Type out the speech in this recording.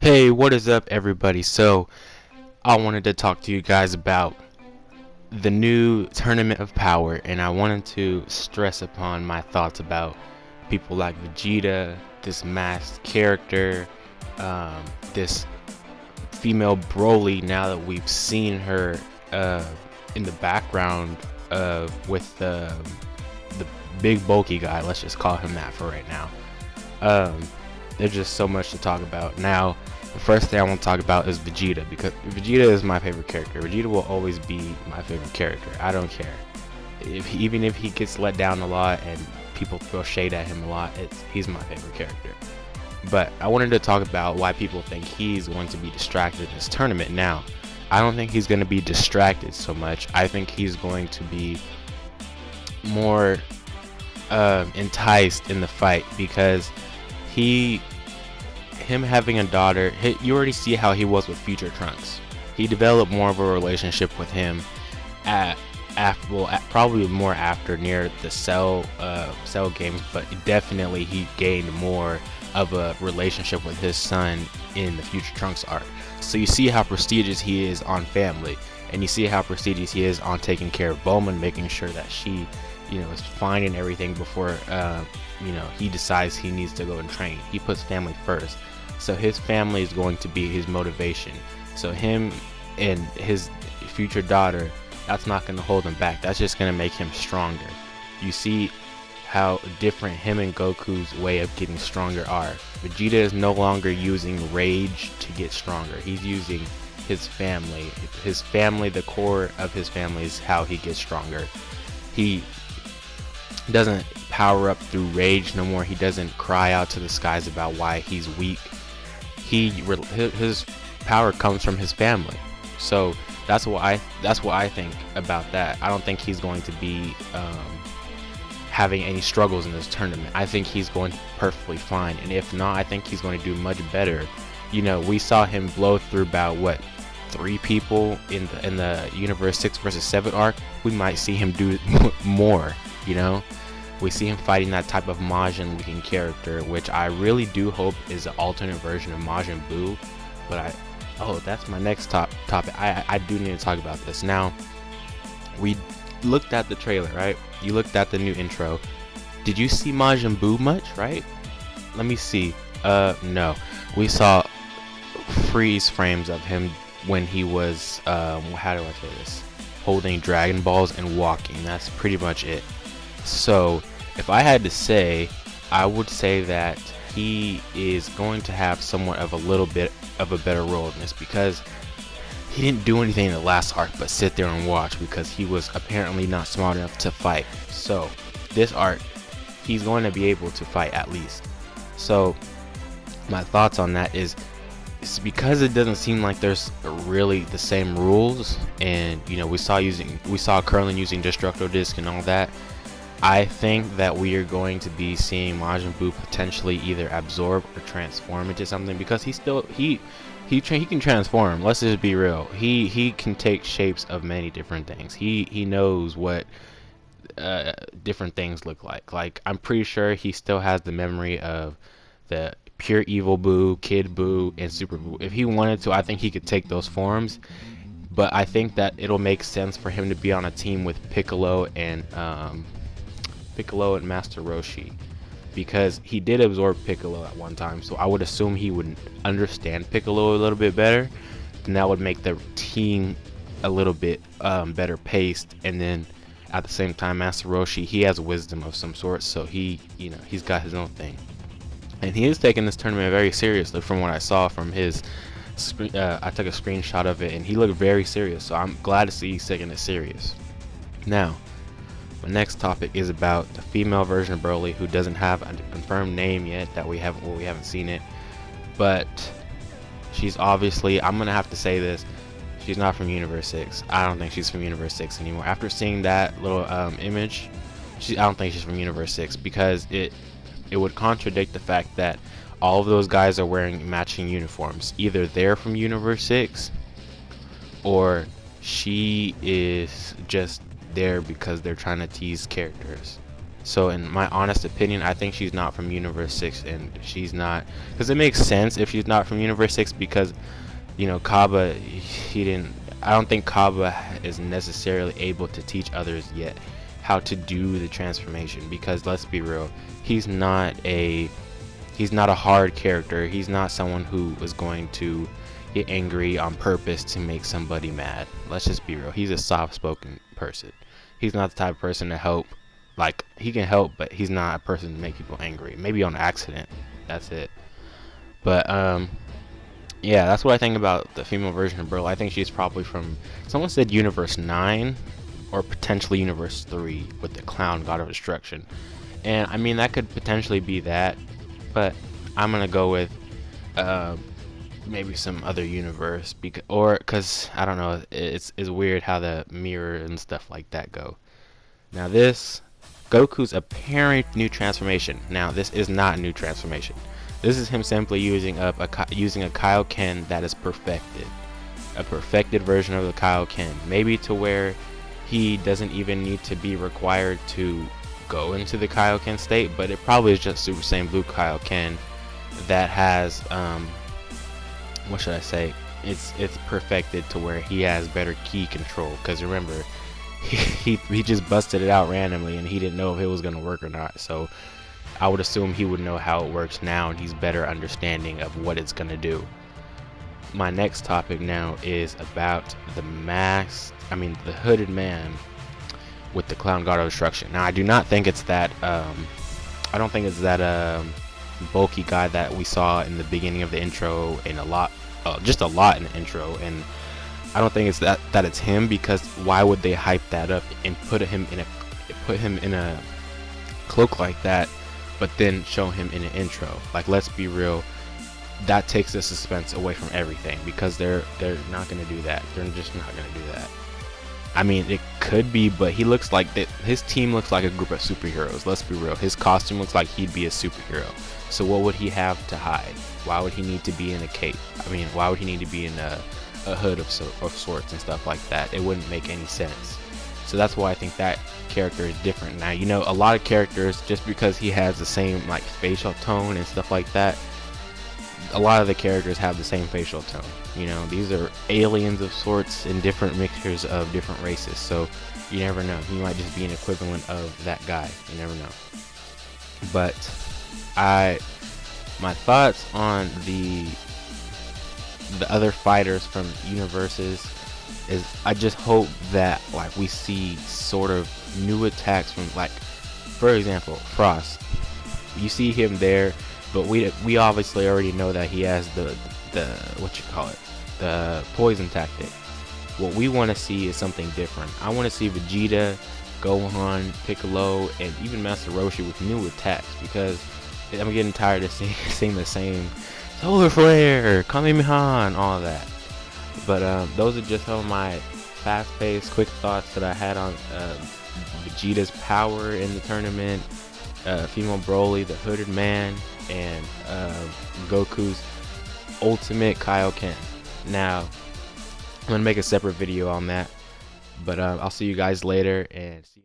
Hey, what is up, everybody? So, I wanted to talk to you guys about the new Tournament of Power, and I wanted to stress upon my thoughts about people like Vegeta, this masked character, this female Broly. Now that we've seen her in the background with the big bulky guy, let's just call him that for right now. Um, there's just so much to talk about. Now, the first thing I want to talk about is Vegeta, because Vegeta is my favorite character. Vegeta will always be my favorite character. I don't care. Even if he gets let down a lot and people throw shade at him a lot, he's my favorite character. But I wanted to talk about why people think he's going to be distracted in this tournament. Now, I don't think he's going to be distracted so much. I think he's going to be more enticed in the fight, because him having a daughter, you already see how he was with Future Trunks. He developed more of a relationship with him probably more after near the Cell games, but definitely he gained more of a relationship with his son in the Future Trunks arc. So you see how prestigious he is on family, and you see how prestigious he is on taking care of Bulma, making sure that she, is fine and everything before he decides he needs to go and train. He puts family first, so his family is going to be his motivation. So him and his future daughter, that's not going to hold him back. That's just going to make him stronger. You see how different him and Goku's way of getting stronger are. Vegeta is no longer using rage to get stronger. He's using his family. His family, the core of his family, is how he gets stronger. He doesn't power up through rage no more. He doesn't cry out to the skies about why he's weak. His power comes from his family. So that's what I think about that. I don't think he's going to be having any struggles in this tournament. I think he's going perfectly fine, and if not, I think he's going to do much better. We saw him blow through about 3 people in the Universe 6 versus 7 arc. We might see him do more. We see him fighting that type of Majin looking character, which I really do hope is an alternate version of Majin Buu. But that's my next topic. I do need to talk about this. Now, we looked at the trailer, right? You looked at the new intro. Did you see Majin Buu much, right? Let me see. No. We saw freeze frames of him when he was, how do I say this? Holding Dragon Balls and walking. That's pretty much it. So, if I had to say, I would say that he is going to have somewhat of a little bit of a better role in this, because he didn't do anything in the last arc but sit there and watch, because he was apparently not smart enough to fight. So, this arc, he's going to be able to fight at least. So, my thoughts on that is, it's because it doesn't seem like there's really the same rules, and we saw Krillin using Destructo Disc and all that. I think that we are going to be seeing Majin Buu potentially either absorb or transform into something, because he can transform. Let's just be real. He can take shapes of many different things. He knows what different things look like. Like, I'm pretty sure he still has the memory of the pure evil Buu, Kid Buu, and Super Buu. If he wanted to, I think he could take those forms. But I think that it'll make sense for him to be on a team with Piccolo and Master Roshi, because he did absorb Piccolo at one time. So I would assume he would understand Piccolo a little bit better, and that would make the team a little bit better paced. And then at the same time, Master Roshi, he has wisdom of some sort, so he's got his own thing. And he is taking this tournament very seriously from what I saw from his screen. I took a screenshot of it, and he looked very serious, so I'm glad to see he's taking it serious. Now, my next topic is about the female version of Broly, who doesn't have a confirmed name yet, that we haven't seen it. But she's obviously, I'm gonna have to say this, she's not from Universe 6. I don't think she's from Universe 6 anymore. After seeing that little image, I don't think she's from Universe 6, because it would contradict the fact that all of those guys are wearing matching uniforms. Either they're from Universe 6, or she is just there because they're trying to tease characters. So in my honest opinion, I think she's not from Universe 6, and she's not, because it makes sense if she's not from Universe 6, because you know Kaba, he didn't, I don't think Kaba is necessarily able to teach others yet how to do the transformation, because let's be real, he's not a hard character. He's not someone who is going to get angry on purpose to make somebody mad. Let's just be real, he's a soft-spoken person. He's not the type of person to help. Like, he can help, but he's not a person to make people angry. Maybe on accident, that's it. But yeah, that's what I think about the female version of Broly. I think she's probably from, someone said Universe 9 or potentially Universe 3 with the Clown God of Destruction. And I mean, that could potentially be that, but I'm gonna go with maybe some other universe, because I don't know, it's weird how the mirror and stuff like that go. Now this Goku's apparent new transformation. Now this is not a new transformation. This is him simply using a Kaioken that is perfected, a perfected version of the Kaioken, maybe to where he doesn't even need to be required to go into the Kaioken state, but it probably is just Super Saiyan Blue Kaioken that has what should I say? It's perfected to where he has better ki control. Because remember, he just busted it out randomly and he didn't know if it was gonna work or not. So I would assume he would know how it works now, and he's better understanding of what it's gonna do. My next topic now is about the hooded man with the Clown God of Destruction. Now I do not think it's that I don't think it's that bulky guy that we saw in the beginning of the intro, and just a lot in the intro, and I don't think it's that it's him, because why would they hype that up and put him in a cloak like that, but then show him in an intro? Like, let's be real, that takes the suspense away from everything, because they're not gonna do that. They're just not gonna do that. I mean, it could be, but he looks like that. His team looks like a group of superheroes. Let's be real. His costume looks like he'd be a superhero. So what would he have to hide? Why would he need to be in a cape? I mean, why would he need to be in a hood of sorts and stuff like that? It wouldn't make any sense. So that's why I think that character is different. Now, you know, a lot of characters, just because he has the same like facial tone and stuff like that, a lot of the characters have the same facial tone. You know, these are aliens of sorts and different mixtures of different races, so you never know. He might just be an equivalent of that guy. You never know. But my thoughts on the other fighters from universes is, I just hope that like we see sort of new attacks from, like, for example, Frost. You see him there, but we obviously already know that he has the the poison tactic. What we want to see is something different. I want to see Vegeta, Gohan, Piccolo, and even Master Roshi with new attacks, because I'm getting tired of seeing the same Solar Flare, Kamehameha, and all of that. But those are just some of my fast-paced, quick thoughts that I had on Vegeta's power in the tournament, female Broly, the hooded man, and Goku's ultimate Kaioken. Now, I'm gonna make a separate video on that, but I'll see you guys later, and see